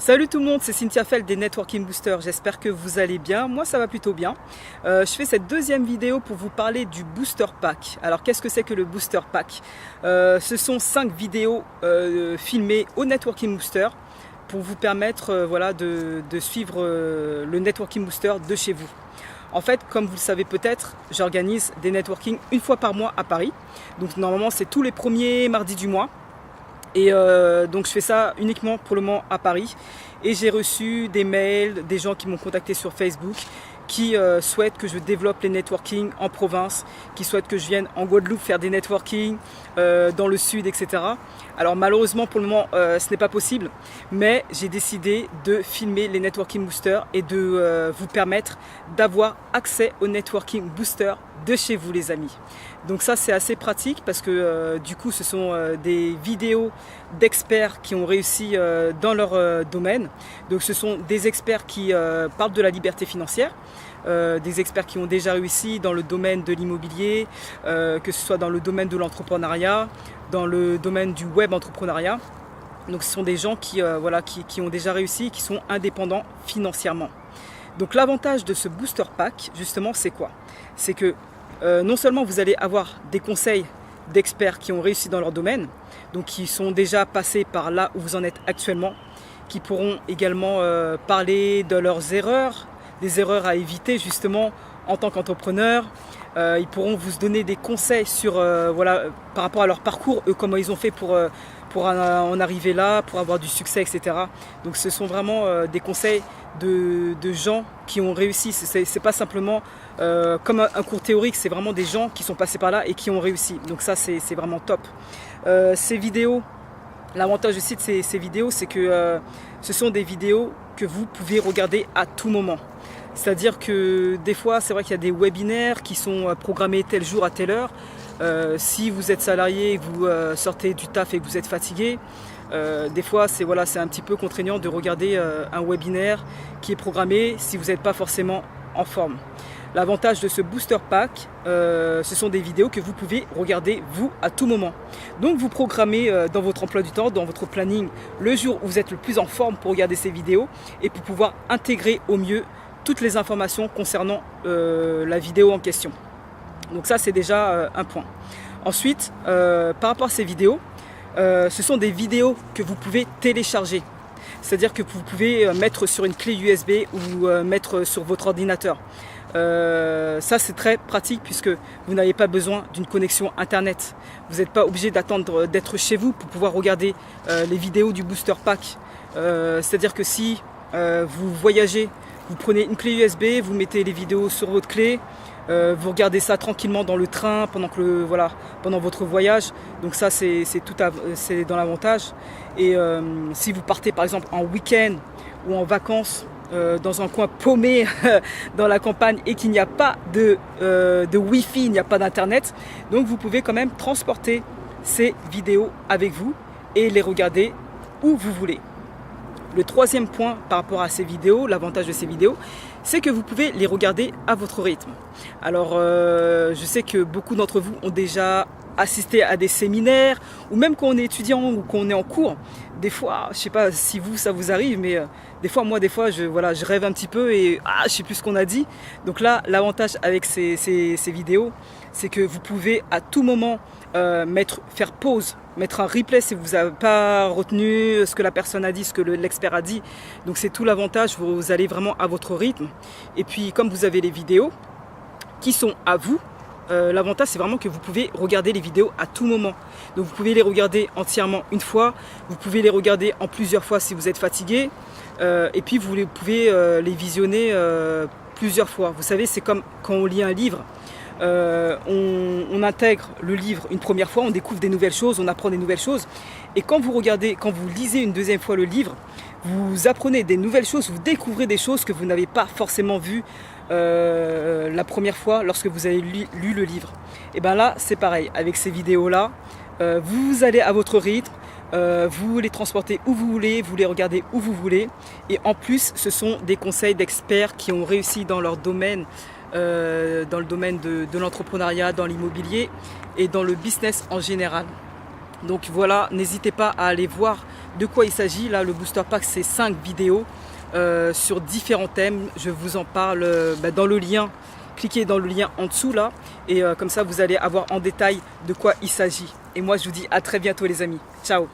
Salut tout le monde, c'est Cynthia Feld des Networking Boosters, j'espère que vous allez bien, moi ça va plutôt bien. Je fais cette deuxième vidéo pour vous parler du Booster Pack. Alors qu'est-ce que c'est que le Booster Pack? Ce sont 5 vidéos filmées au Networking Booster pour vous permettre voilà, de suivre le Networking Booster de chez vous. En fait, comme vous le savez peut-être, j'organise des networking une fois par mois à Paris. Donc normalement c'est tous les premiers mardis du mois. Et donc je fais ça uniquement pour le moment à Paris. Et j'ai reçu des mails, des gens qui m'ont contacté sur Facebook, qui souhaitent que je développe les networking en province, qui souhaitent que je vienne en Guadeloupe faire des networking, dans le sud, etc. Alors malheureusement pour le moment ce n'est pas possible, mais j'ai décidé de filmer les networking boosters et de vous permettre d'avoir accès aux networking boosters de chez vous les amis. Donc ça c'est assez pratique parce que du coup ce sont des vidéos d'experts qui ont réussi dans leur domaine. Donc ce sont des experts qui parlent de la liberté financière, des experts qui ont déjà réussi dans le domaine de l'immobilier, que ce soit dans le domaine de l'entrepreneuriat, dans le domaine du web entrepreneuriat. Donc ce sont des gens qui ont déjà réussi, qui sont indépendants financièrement. Donc l'avantage de ce booster pack justement c'est quoi? C'est que non seulement vous allez avoir des conseils d'experts qui ont réussi dans leur domaine, donc qui sont déjà passés par là où vous en êtes actuellement, qui pourront également parler de leurs erreurs, des erreurs à éviter justement en tant qu'entrepreneur. Ils pourront vous donner des conseils sur, par rapport à leur parcours, eux comment ils ont fait pour en arriver là, pour avoir du succès, etc. Donc ce sont vraiment des conseils de gens qui ont réussi. C'est pas simplement comme un cours théorique, c'est vraiment des gens qui sont passés par là et qui ont réussi. Donc ça c'est vraiment top. Ces vidéos, l'avantage aussi de ces vidéos, c'est que ce sont des vidéos que vous pouvez regarder à tout moment. C'est-à-dire que des fois, c'est vrai qu'il y a des webinaires qui sont programmés tel jour à telle heure. Si vous êtes salarié, que vous sortez du taf et que vous êtes fatigué, des fois c'est un petit peu contraignant de regarder un webinaire qui est programmé si vous n'êtes pas forcément en forme. L'avantage de ce booster pack, ce sont des vidéos que vous pouvez regarder vous à tout moment. Donc vous programmez dans votre emploi du temps, dans votre planning, le jour où vous êtes le plus en forme pour regarder ces vidéos et pour pouvoir intégrer au mieux toutes les informations concernant la vidéo en question. Donc ça c'est déjà un point. Ensuite, par rapport à ces vidéos, ce sont des vidéos que vous pouvez télécharger. C'est-à-dire que vous pouvez mettre sur une clé USB ou mettre sur votre ordinateur. Ça c'est très pratique puisque vous n'avez pas besoin d'une connexion internet. Vous n'êtes pas obligé d'attendre d'être chez vous pour pouvoir regarder les vidéos du booster pack. C'est-à-dire que si vous voyagez, vous prenez une clé USB, vous mettez les vidéos sur votre clé, vous regardez ça tranquillement dans le train pendant votre voyage. Donc ça c'est dans l'avantage. Et si vous partez par exemple en week-end ou en vacances dans un coin paumé dans la campagne et qu'il n'y a pas de Wi-Fi, il n'y a pas d'internet, donc vous pouvez quand même transporter ces vidéos avec vous et les regarder où vous voulez. Le troisième point par rapport à ces vidéos, l'avantage de ces vidéos, c'est que vous pouvez les regarder à votre rythme. Alors, je sais que beaucoup d'entre vous ont déjà assisté à des séminaires, ou même quand on est étudiant ou qu'on est en cours. Des fois, je ne sais pas si ça vous arrive, mais des fois, je rêve un petit peu et je ne sais plus ce qu'on a dit. Donc là, l'avantage avec ces vidéos, c'est que vous pouvez à tout moment faire pause, mettre un replay si vous n'avez pas retenu ce que la personne a dit, ce que l'expert a dit. Donc c'est tout l'avantage, vous allez vraiment à votre rythme. Et puis comme vous avez les vidéos qui sont à vous, l'avantage c'est vraiment que vous pouvez regarder les vidéos à tout moment. Donc vous pouvez les regarder entièrement une fois, vous pouvez les regarder en plusieurs fois si vous êtes fatigué, et puis vous pouvez les visionner plusieurs fois. Vous savez, c'est comme quand on lit un livre. On intègre le livre une première fois, on découvre des nouvelles choses, on apprend des nouvelles choses. Et quand vous lisez une deuxième fois le livre, vous apprenez des nouvelles choses, vous découvrez des choses que vous n'avez pas forcément vues la première fois lorsque vous avez lu le livre. Et bien là, c'est pareil, avec ces vidéos-là, vous allez à votre rythme, vous les transportez où vous voulez, vous les regardez où vous voulez. Et en plus, ce sont des conseils d'experts qui ont réussi dans leur domaine, dans le domaine de l'entrepreneuriat, dans l'immobilier et dans le business en général. Donc voilà, n'hésitez pas à aller voir de quoi il s'agit. Là, le Booster Pack, c'est 5 vidéos sur différents thèmes. Je vous en parle dans le lien. Cliquez dans le lien en dessous là. Et comme ça, vous allez avoir en détail de quoi il s'agit. Et moi, je vous dis à très bientôt les amis. Ciao!